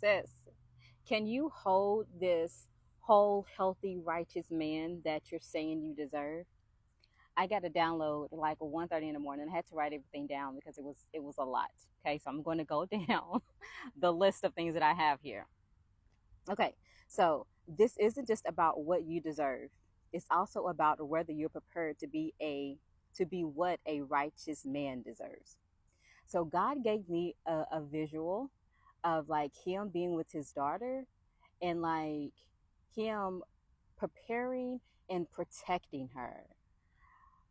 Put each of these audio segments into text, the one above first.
sis, can you hold this whole, healthy, righteous man that you're saying you deserve? I got to download like 1:30 in the morning. I had to write everything down because it was a lot. Okay, so I'm going to go down the list of things that I have here. Okay, so this isn't just about what you deserve. It's also about whether you're prepared to be what a righteous man deserves. So God gave me a visual of like him being with his daughter and like him preparing and protecting her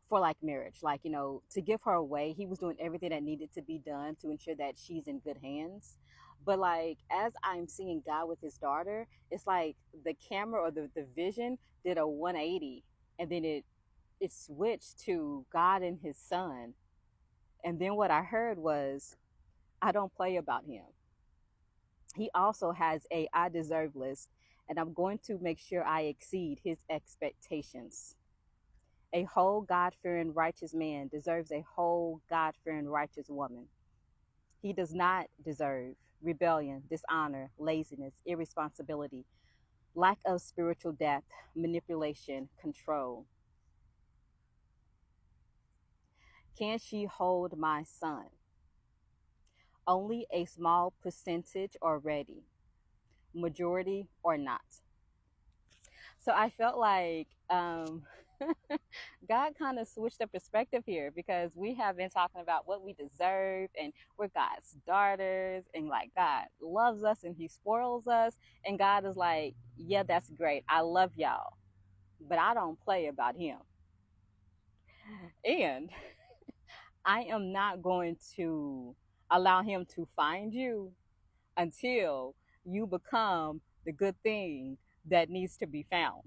for like marriage, like, to give her away. He was doing everything that needed to be done to ensure that she's in good hands. But like as I'm seeing God with his daughter, it's like the camera or the vision did a 180, and then it switched to God and his son. And then what I heard was, I don't play about him. He also has a I deserve list, and I'm going to make sure I exceed his expectations. A whole God fearing righteous man deserves a whole God fearing righteous woman. He does not deserve rebellion, dishonor, laziness, irresponsibility, lack of spiritual depth, manipulation, control. Can she hold my son? Only a small percentage are ready, majority or not. So I felt like God kind of switched the perspective here, because we have been talking about what we deserve and we're God's daughters, and like God loves us and he spoils us. And God is like, yeah, that's great. I love y'all, but I don't play about him. And I am not going to allow him to find you until you become the good thing that needs to be found.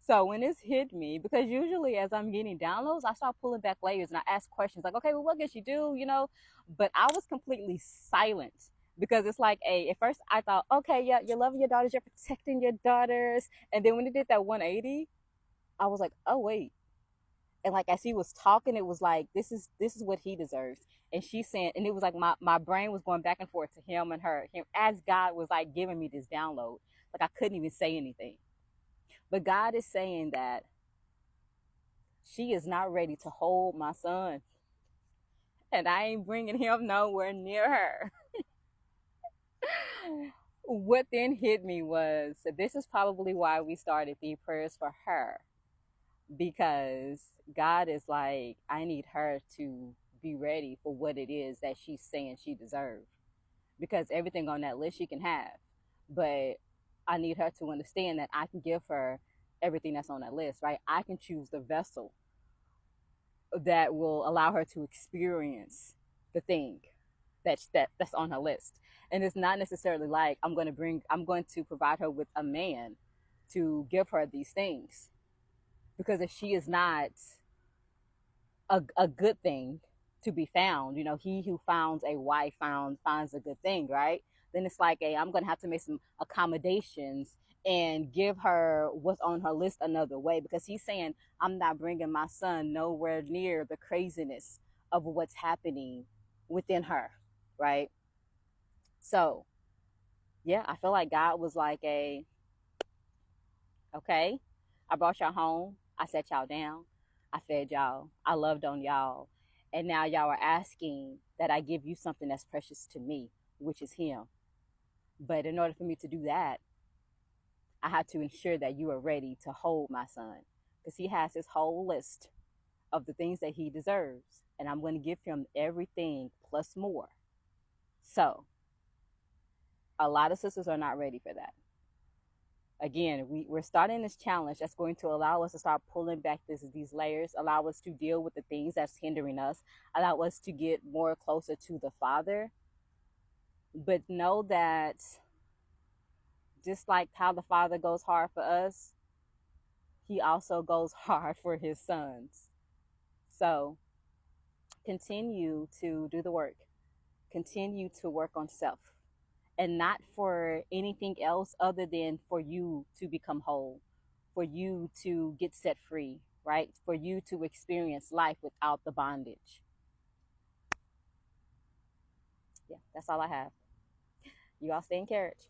So when this hit me, because usually as I'm getting downloads, I start pulling back layers and I ask questions like, okay, well, what can she do? But I was completely silent, because it's like, at first I thought, okay, yeah, you're loving your daughters, you're protecting your daughters. And then when it did that 180, I was like, oh, wait. And like, as he was talking, it was like, this is what he deserves. And she's saying, and it was like my brain was going back and forth to him and her, him, as God was like giving me this download. Like I couldn't even say anything. But God is saying that she is not ready to hold my son, and I ain't bringing him nowhere near her. What then hit me was, this is probably why we started the prayers for her, because God is like, I need her to be ready for what it is that she's saying she deserves. Because everything on that list she can have, but I need her to understand that I can give her everything that's on that list, right? I can choose the vessel that will allow her to experience the thing that's on her list. And it's not necessarily like I'm going to provide her with a man to give her these things, because if she is not a good thing to be found, he who finds a wife finds a good thing, right? Then it's like, hey, I'm gonna have to make some accommodations and give her what's on her list another way, because he's saying, I'm not bringing my son nowhere near the craziness of what's happening within her, right? So yeah, I feel like God was like, okay, I brought y'all home, I set y'all down, I fed y'all, I loved on y'all, and now y'all are asking that I give you something that's precious to me, which is him. But in order for me to do that, I had to ensure that you are ready to hold my son, because he has his whole list of the things that he deserves, and I'm going to give him everything plus more. So a lot of sisters are not ready for that. Again, we're starting this challenge that's going to allow us to start pulling back these layers, allow us to deal with the things that's hindering us, allow us to get more closer to the Father. But know that just like how the Father goes hard for us, he also goes hard for his sons. So continue to do the work, continue to work on self, and not for anything else other than for you to become whole, for you to get set free, right? For you to experience life without the bondage. Yeah, that's all I have. You all stay encouraged.